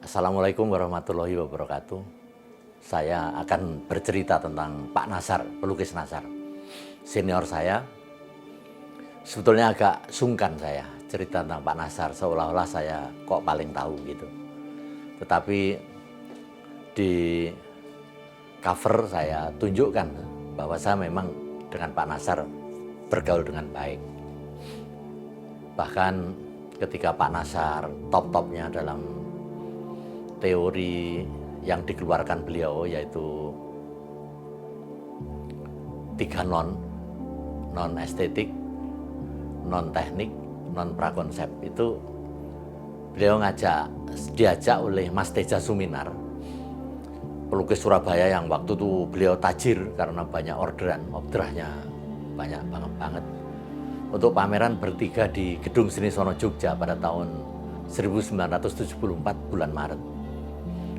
Assalamualaikum warahmatullahi wabarakatuh. Saya akan bercerita tentang Pak Nasar, pelukis Nasar. Senior saya, sebetulnya agak sungkan saya cerita tentang Pak Nasar, seolah-olah saya kok paling tahu gitu. Tetapi di cover saya tunjukkan bahwa saya memang dengan Pak Nasar bergaul dengan baik. Bahkan ketika Pak Nasar top-topnya dalam teori yang dikeluarkan beliau, yaitu 3 non estetik, non teknik, non prakonsep, itu beliau diajak oleh Mas Teja Suminar, pelukis Surabaya yang waktu itu beliau tajir karena banyak ordernya banyak banget, untuk pameran bertiga di Gedung Seni Sono Jogja pada tahun 1974 bulan Maret.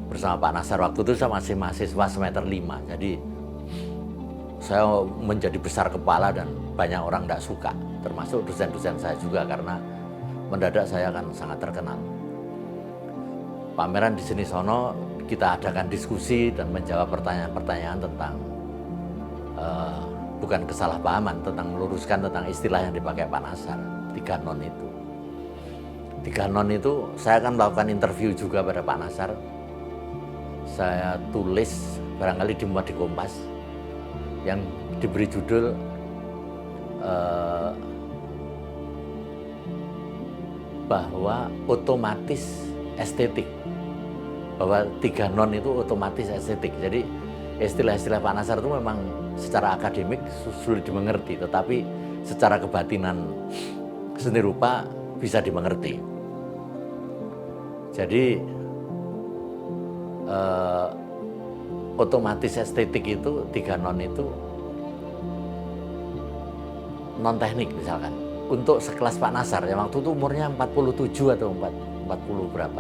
Bersama Pak Nasar, waktu itu saya masih mahasiswa semester 5, jadi saya menjadi besar kepala dan banyak orang tidak suka, termasuk dosen-dosen saya juga, karena mendadak saya kan sangat terkenal. Pameran di Seni Sono kita adakan diskusi dan menjawab pertanyaan-pertanyaan tentang bukan kesalahpahaman, tentang meluruskan tentang istilah yang dipakai Pak Nasar, 3 non itu. 3 non itu saya akan melakukan interview juga pada Pak Nasar. Saya tulis, barangkali dimuat di Kompas, yang diberi judul bahwa otomatis estetik, bahwa 3 non itu otomatis estetik. Jadi istilah-istilah Pak Nasar itu memang secara akademik sulit dimengerti, tetapi secara kebatinan seni rupa bisa dimengerti. Jadi otomatis estetik itu 3 non itu non teknik misalkan. Untuk sekelas Pak Nasar yang waktu itu umurnya 47 atau 40 berapa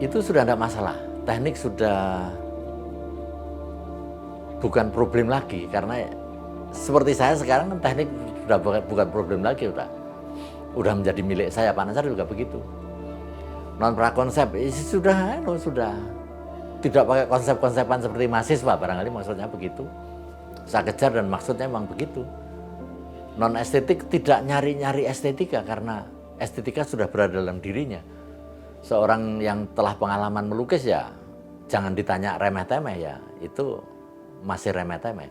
itu sudah tidak masalah. Teknik sudah bukan problem lagi, karena seperti saya sekarang kan teknik sudah bukan problem lagi, udah menjadi milik saya. Pak Nasar juga begitu. Non prakonsep sudah tidak pakai konsep-konsepan seperti mahasiswa, barangkali maksudnya begitu. Saya kejar dan maksudnya memang begitu. Non estetik tidak nyari-nyari estetika, karena estetika sudah berada dalam dirinya. Seorang yang telah pengalaman melukis ya jangan ditanya remeh-temeh, ya itu masih remeh-temeh,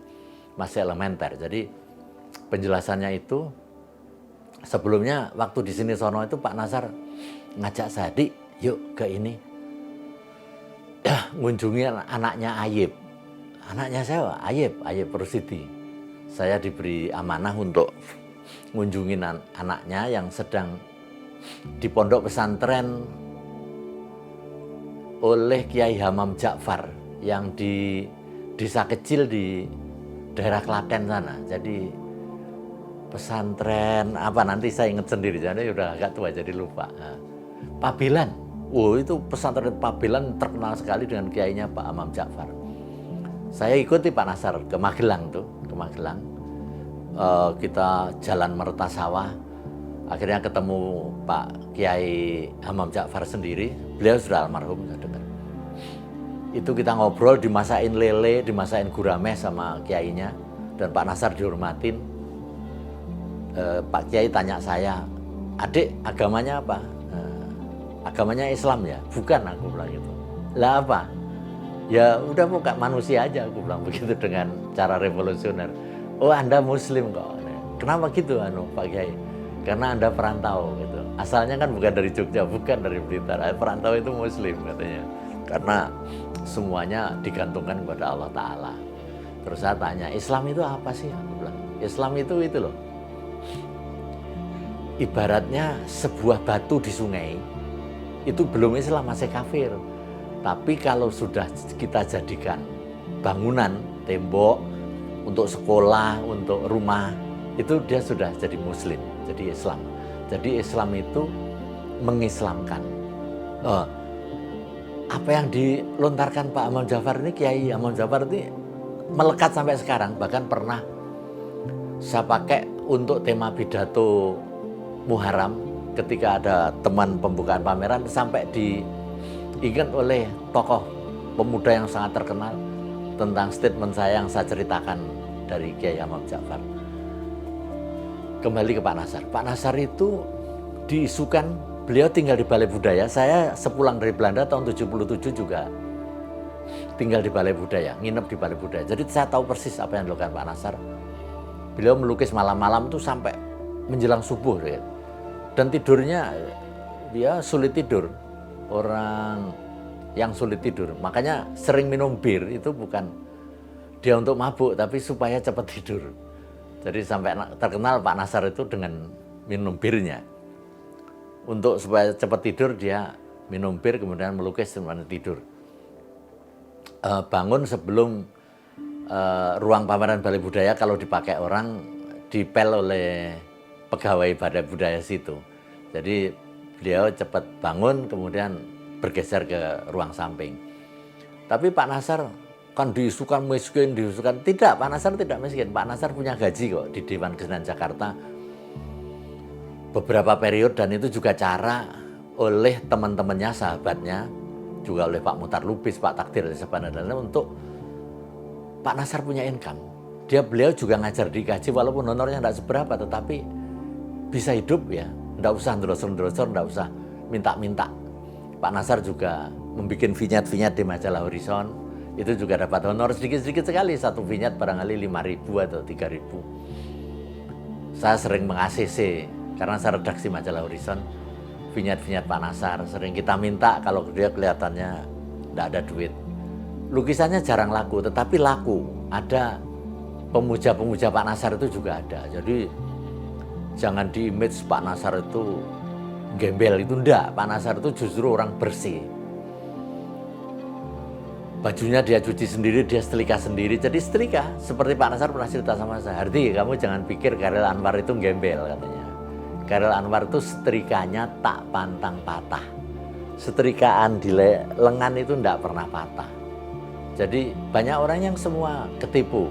masih elementer. Jadi penjelasannya itu sebelumnya waktu di Seni Sono itu Pak Nasar ngajak saya, "Dik, yuk ke ini, ngunjungi anaknya Ayib." Anaknya saya Ayib Rusidi. Saya diberi amanah untuk ngunjungin anaknya yang sedang di pondok pesantren oleh Kiai Hamam Ja'far yang di desa kecil di daerah Klaten sana. Jadi pesantren apa, nanti saya ingat sendiri, jadi udah agak tua jadi lupa. Pabelan, itu pesantren Pabelan terkenal sekali dengan kiainya Pak Hamam Ja'far. Saya ikuti Pak Nasar ke Magelang kita jalan Mertasawah, akhirnya ketemu Pak Kiai Hamam Ja'far sendiri. Beliau sudah almarhum, saya dengar. Itu kita ngobrol, dimasakin lele, dimasakin gurame sama kiainya, dan Pak Nasar dihormatin. Pak Kiai tanya saya, "Adik, agamanya apa?" "Agamanya Islam ya." "Bukan," aku bilang gitu. "Lah apa?" "Ya udah pokoknya manusia aja," aku bilang begitu dengan cara revolusioner. "Oh, Anda Muslim kok." "Kenapa gitu Pak Kiai?" "Karena Anda perantau gitu. Asalnya kan bukan dari Jogja, bukan dari Blitar. Perantau itu Muslim," katanya. Karena semuanya digantungkan kepada Allah Ta'ala. Terus saya tanya, "Islam itu apa sih?" Aku bilang, "Islam itu loh, ibaratnya sebuah batu di sungai, itu belum Islam, masih kafir. Tapi kalau sudah kita jadikan bangunan, tembok, untuk sekolah, untuk rumah, itu dia sudah jadi Muslim, jadi Islam." Jadi Islam itu mengislamkan. Apa yang dilontarkan Pak Hamam Ja'far ini, Kiai Hamam Ja'far ini melekat sampai sekarang. Bahkan pernah saya pakai untuk tema pidato Muharram ketika ada teman pembukaan pameran, sampai diingat oleh tokoh pemuda yang sangat terkenal tentang statement saya yang saya ceritakan dari Kiai Ahmad Ja'far. Kembali ke Pak Nasar. Pak Nasar itu diisukan, beliau tinggal di Balai Budaya. Saya sepulang dari Belanda tahun 77 juga tinggal di Balai Budaya, nginep di Balai Budaya. Jadi saya tahu persis apa yang dilakukan Pak Nasar. Beliau melukis malam-malam tuh sampai menjelang subuh. Ya. Dan tidurnya dia sulit tidur. Orang yang sulit tidur. Makanya sering minum bir itu bukan dia untuk mabuk, tapi supaya cepat tidur. Jadi sampai terkenal Pak Nasar itu dengan minum birnya. Untuk supaya cepat tidur dia minum bir kemudian melukis kemudian tidur. Bangun sebelum ruang pameran Balai Budaya kalau dipakai orang dipel oleh pegawai Balai Budaya situ. Jadi beliau cepat bangun kemudian bergeser ke ruang samping. Tapi Pak Nasar kan diisukan miskin, diisukan. Tidak, Pak Nasar tidak miskin. Pak Nasar punya gaji kok di Dewan Kesenian Jakarta. Beberapa periode dan itu juga cara oleh teman-temannya, sahabatnya, juga oleh Pak Muhtar Lubis, Pak Takdir, dan untuk Pak Nasar punya income. Beliau juga ngajar di gaji walaupun honornya tidak seberapa, tetapi bisa hidup ya. Tidak usah ndrosor-ndrosor, tidak usah minta-minta. Pak Nasar juga membuat vinyet-vinyet di majalah Horizon. Itu juga dapat honor sedikit-sedikit sekali. Satu vinyet barangkali 5.000 atau 3.000. Saya sering meng-ACC karena saya redaksi majalah Horizon. Vinyet-vinyet Pak Nasar sering kita minta kalau dia kelihatannya tidak ada duit. Lukisannya jarang laku, tetapi laku. Ada pemuja-pemuja Pak Nasar itu juga ada. Jadi jangan di-image Pak Nasar itu gembel, itu enggak. Pak Nasar itu justru orang bersih. Bajunya dia cuci sendiri, dia setrika sendiri. Jadi setrika, seperti Pak Nasar pernah cerita sama saya. Hardi, kamu jangan pikir Chairil Anwar itu gembel katanya. Chairil Anwar itu setrikanya tak pantang patah. Setrikaan di lengan itu enggak pernah patah. Jadi banyak orang yang semua ketipu.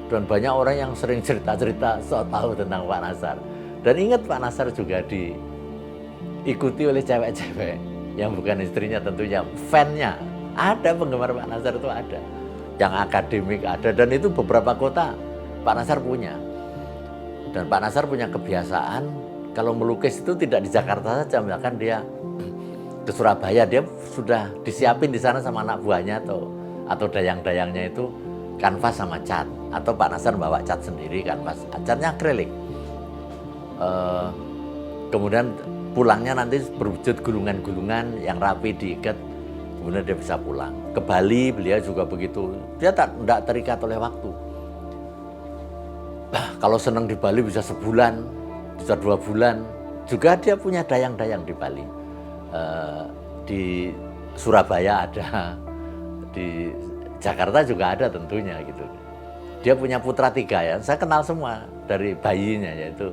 Dan banyak orang yang sering cerita-cerita so tahu tentang Pak Nasar. Dan ingat Pak Nasar juga diikuti oleh cewek-cewek yang bukan istrinya tentunya, fan-nya. Ada penggemar Pak Nasar itu ada. Yang akademik ada dan itu beberapa kota Pak Nasar punya. Dan Pak Nasar punya kebiasaan kalau melukis itu tidak di Jakarta saja, misalkan dia ke Surabaya, dia sudah disiapin di sana sama anak buahnya atau dayang-dayangnya itu kanvas sama cat, atau Pak Nasar bawa cat sendiri, kanvas, catnya akrilik. Kemudian pulangnya nanti berwujud gulungan-gulungan yang rapi diikat, kemudian dia bisa pulang. Ke Bali beliau juga begitu, dia tidak terikat oleh waktu. Kalau senang di Bali bisa sebulan, bisa 2 bulan. Juga dia punya dayang-dayang di Bali. Di Surabaya ada, di Jakarta juga ada tentunya gitu. Dia punya putra 3 ya, saya kenal semua dari bayinya, yaitu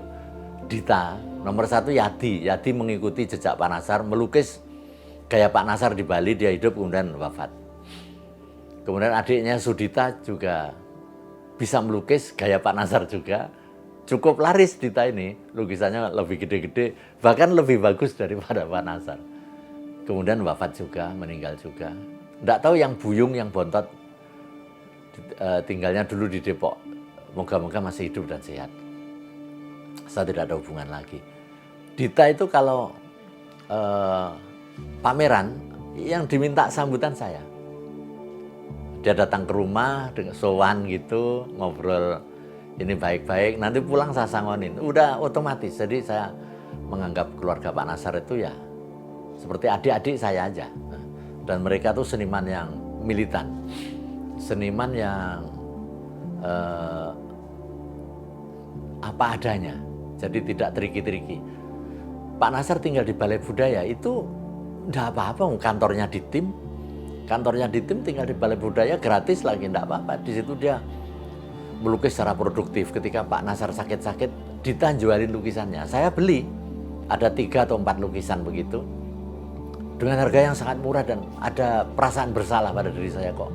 Dita, nomor 1 Yadi. Yadi mengikuti jejak Pak Nasar, melukis gaya Pak Nasar di Bali, dia hidup kemudian wafat. Kemudian adiknya Sudita juga bisa melukis gaya Pak Nasar juga. Cukup laris Dita ini, lukisannya lebih gede-gede, bahkan lebih bagus daripada Pak Nasar. Kemudian wafat juga, meninggal juga. Tidak tahu yang Buyung, yang Bontot, tinggalnya dulu di Depok. Moga-moga masih hidup dan sehat. Saya tidak ada hubungan lagi. Dita itu kalau pameran, yang diminta sambutan saya. Dia datang ke rumah, dengan sowan gitu, ngobrol ini baik-baik, nanti pulang saya sangonin. Udah otomatis, jadi saya menganggap keluarga Pak Nasar itu ya seperti adik-adik saya aja. Dan mereka tuh seniman yang militan, seniman yang apa adanya, jadi tidak triki-triki. Pak Nasar tinggal di Balai Budaya itu enggak apa-apa, kantornya di tim, tinggal di Balai Budaya gratis lagi, enggak apa-apa. Di situ dia melukis secara produktif. Ketika Pak Nasar sakit-sakit, Dita jualin lukisannya, saya beli, ada 3 atau 4 lukisan begitu, dengan harga yang sangat murah, dan ada perasaan bersalah pada diri saya, kok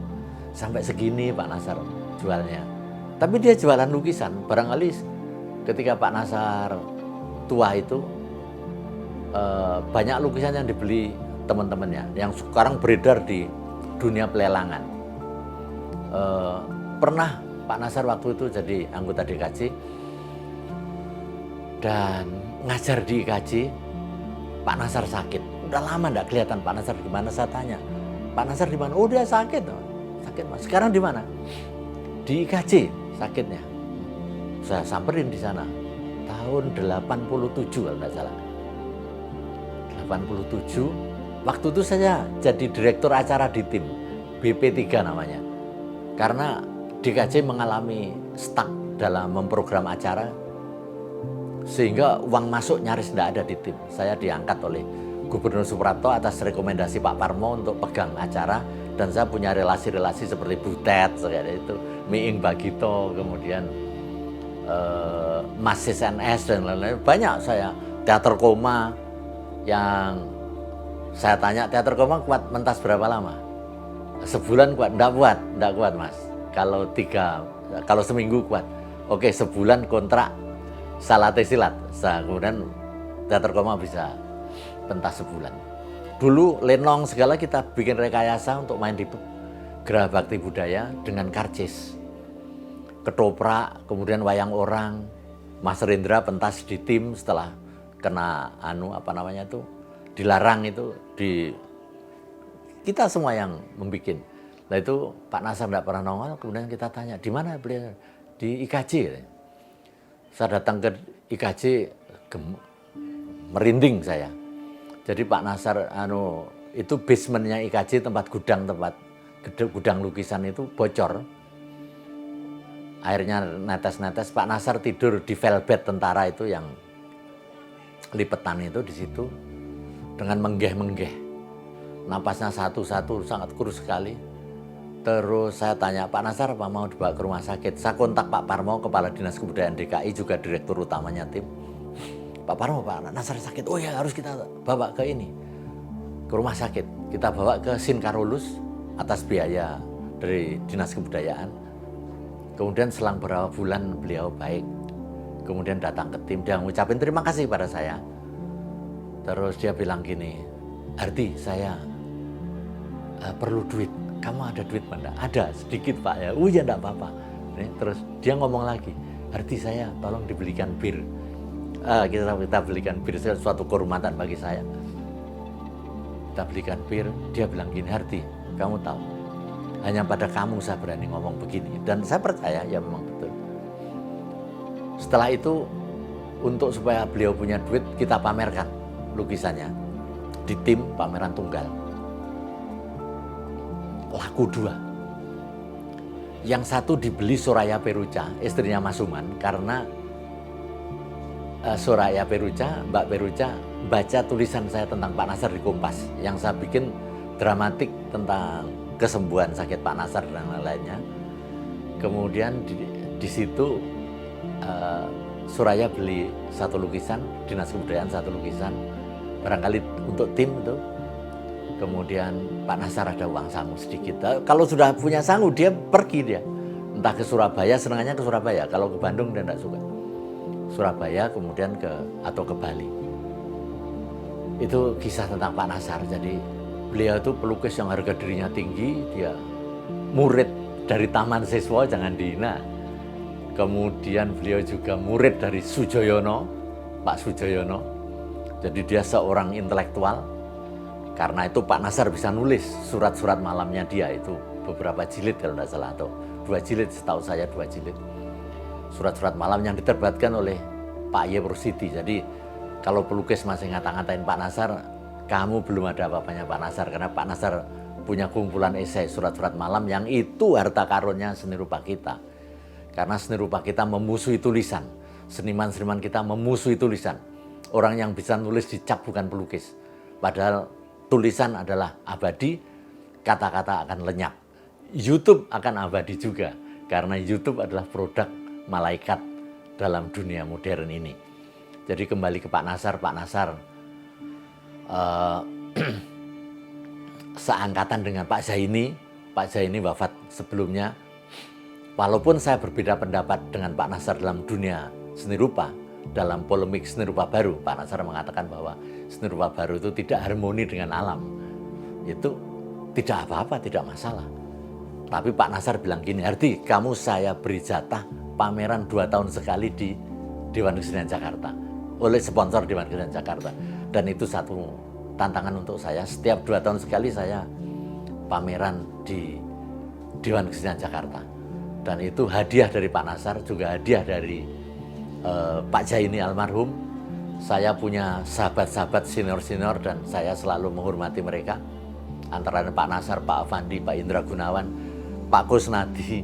sampai segini Pak Nasar jualnya. Tapi dia jualan lukisan, barangkali ketika Pak Nasar tua itu banyak lukisan yang dibeli teman-temannya yang sekarang beredar di dunia pelelangan. Pernah Pak Nasar waktu itu jadi anggota DKJ dan ngajar di IKJ. Pak Nasar sakit, udah lama nggak kelihatan Pak Nasar di mana. Saya tanya, Pak Nasar di mana? Oh, dia sakit, sakit Mas. Sekarang di mana? Di IKJ sakitnya. Saya samperin di sana tahun 87 kalau nggak salah. 87, waktu itu saya jadi direktur acara di tim BP3 namanya. Karena DKJ mengalami stuck dalam memprogram acara, sehingga uang masuk nyaris tidak ada di tim. Saya diangkat oleh Gubernur Suprapto atas rekomendasi Pak Parmo untuk pegang acara, dan saya punya relasi-relasi seperti Butet, itu Miing Bagito, kemudian Mas SNS dan lain-lain. Banyak saya. Teater Koma yang saya tanya, teater koma kuat mentas berapa lama? Sebulan kuat? Enggak kuat Mas. Kalau seminggu kuat. Oke, sebulan kontrak Salate Silat. Kemudian teater koma bisa pentas sebulan. Dulu lenong segala kita bikin rekayasa untuk main di Geraha Bakti Budaya dengan karcis. Ketoprak, kemudian wayang orang. Mas Rendra pentas di tim setelah kena dilarang itu kita semua yang membikin. Nah itu Pak Nasar tidak pernah nongol, kemudian kita tanya, di mana beliau? Di IKJ. Saya datang ke IKJ, merinding saya. Jadi Pak Nasar itu basementnya IKJ, tempat gudang lukisan itu bocor. Airnya netes-netes, Pak Nasar tidur di velvet tentara itu yang lipetan itu di situ dengan menggeh-menggeh. Napasnya satu-satu sangat kurus sekali. Terus saya tanya, Pak Nasar apa mau dibawa ke rumah sakit? Saya kontak Pak Parmo, Kepala Dinas Kebudayaan DKI, juga direktur utamanya tim. Pak Parmo, Pak Nasar sakit. Oh ya, harus kita bawa ke rumah sakit. Kita bawa ke Sinkarolus atas biaya dari Dinas Kebudayaan. Kemudian selang beberapa bulan beliau baik. Kemudian datang ke tim, dia ngucapin terima kasih pada saya. Terus dia bilang gini, Hardi, saya perlu duit. Kamu ada duit mana? Ada, sedikit Pak ya. Oh ya, enggak apa-apa. Terus dia ngomong lagi, Hardi, saya tolong dibelikan bir. Kita belikan bir, suatu kehormatan bagi saya. Kita belikan bir, dia bilang gini, Hardi, kamu tahu, hanya pada kamu saya berani ngomong begini. Dan saya percaya, ya memang betul. Setelah itu, supaya beliau punya duit, kita pamerkan lukisannya di tim pameran tunggal. Laku 2. Yang satu dibeli Soraya Peruca, istrinya Mas Suman, karena Soraya Peruca, Mbak Peruca, baca tulisan saya tentang Pak Nasar di Kompas, yang saya bikin dramatik tentang kesembuhan sakit Pak Nasar dan lain-lainnya. Kemudian di situ Soraya beli satu lukisan, Dinas Kebudayaan satu lukisan, barangkali untuk tim itu. Kemudian Pak Nasar ada uang sangu sedikit. Kalau sudah punya sangu dia pergi entah ke Surabaya, senangannya ke Surabaya. Kalau ke Bandung dia tidak suka. Surabaya kemudian atau ke Bali. Itu kisah tentang Pak Nasar. Jadi beliau itu pelukis yang harga dirinya tinggi, dia murid dari Taman Siswa, jangan dihina. Kemudian beliau juga murid dari Sujoyono, Pak Sujoyono. Jadi dia seorang intelektual. Karena itu Pak Nasar bisa nulis surat-surat malamnya dia itu beberapa jilid kalau tidak salah, atau 2 jilid, setahu saya 2 jilid. Surat-surat malam yang diterbitkan oleh Pak Y. Prosidi. Jadi kalau pelukis masih ngata-ngatain Pak Nasar, kamu belum ada apa-apanya Pak Nasar, karena Pak Nasar punya kumpulan esai surat-surat malam yang itu harta karunnya seni rupa kita. Karena seni rupa kita memusuhi tulisan, seniman-seniman kita memusuhi tulisan. Orang yang bisa nulis dicap bukan pelukis, padahal tulisan adalah abadi, kata-kata akan lenyap. YouTube akan abadi juga, karena YouTube adalah produk malaikat dalam dunia modern ini. Jadi kembali ke Pak Nasar, seangkatan dengan Pak Zaini. Pak Zaini wafat sebelumnya. Walaupun saya berbeda pendapat dengan Pak Nasar dalam dunia seni rupa, dalam polemik seni rupa baru, Pak Nasar mengatakan bahwa seni rupa baru itu tidak harmoni dengan alam, itu tidak apa-apa, tidak masalah. Tapi Pak Nasar bilang gini, Hardi, kamu saya beri jatah pameran 2 tahun sekali di Dewan Kesenian Jakarta, oleh sponsor Dewan Kesenian Jakarta. Dan itu satu tantangan untuk saya, setiap 2 tahun sekali saya pameran di Dewan Kesenian Jakarta. Dan itu hadiah dari Pak Nasar, juga hadiah dari Pak Jaini almarhum. Saya punya sahabat-sahabat senior-senior dan saya selalu menghormati mereka. Antara Pak Nasar, Pak Afandi, Pak Indra Gunawan, Pak Kusnadi.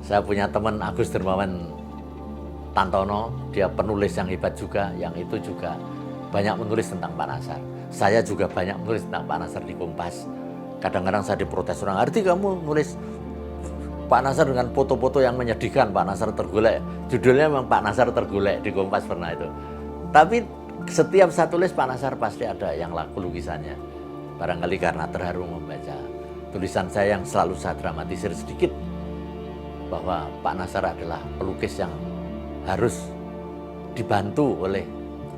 Saya punya teman Agus Dermawan Tantono, dia penulis yang hebat juga, yang itu juga banyak menulis tentang Pak Nasar. Saya juga banyak menulis tentang Pak Nasar di Kompas. Kadang-kadang saya diprotes orang, Hardi kamu nulis Pak Nasar dengan foto-foto yang menyedihkan, Pak Nasar tergolek. Judulnya memang Pak Nasar tergolek, di Kompas pernah itu. Tapi setiap saya tulis Pak Nasar pasti ada yang laku lukisannya. Barangkali karena terharu membaca tulisan saya yang selalu saya dramatisir sedikit, bahwa Pak Nasar adalah pelukis yang harus dibantu oleh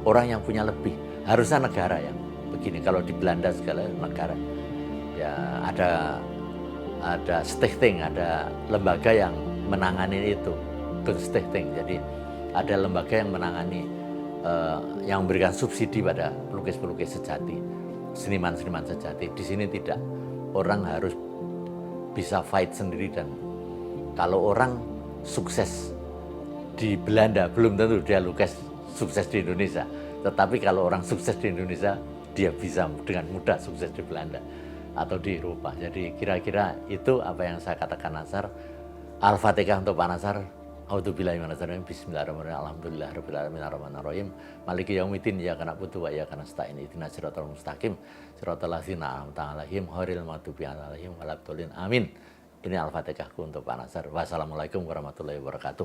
orang yang punya lebih. Harusnya negara yang begini. Kalau di Belanda segala negara, ya ada stichting, ada lembaga yang menangani itu, Kunstichting. Jadi ada lembaga yang menangani, yang memberikan subsidi pada pelukis-pelukis sejati, seniman-seniman sejati. Di sini tidak, orang harus bisa fight sendiri. Dan kalau orang sukses di Belanda, belum tentu dia lukis sukses di Indonesia. Tetapi kalau orang sukses di Indonesia, dia bisa dengan mudah sukses di Belanda atau di Eropa. Jadi kira-kira itu apa yang saya katakan Nasar. Al-Fatihah untuk Pak Nasar. A'udzubillahi minasyaitonir rajim. Bismillahirrahmanirrahim. Alhamdulillahirabbil alamin arrahmanirrahim. Maliki yaumiddin. Iyyaka na'budu wa iyyaka nasta'in. Ihdinas siratal mustaqim. Siratal ladzina an'amta 'alaihim ghairil maghdubi 'alaihim waladdallin. Amin. Ini Al-Fatihahku untuk Pak Nasar. Wassalamualaikum warahmatullahi wabarakatuh.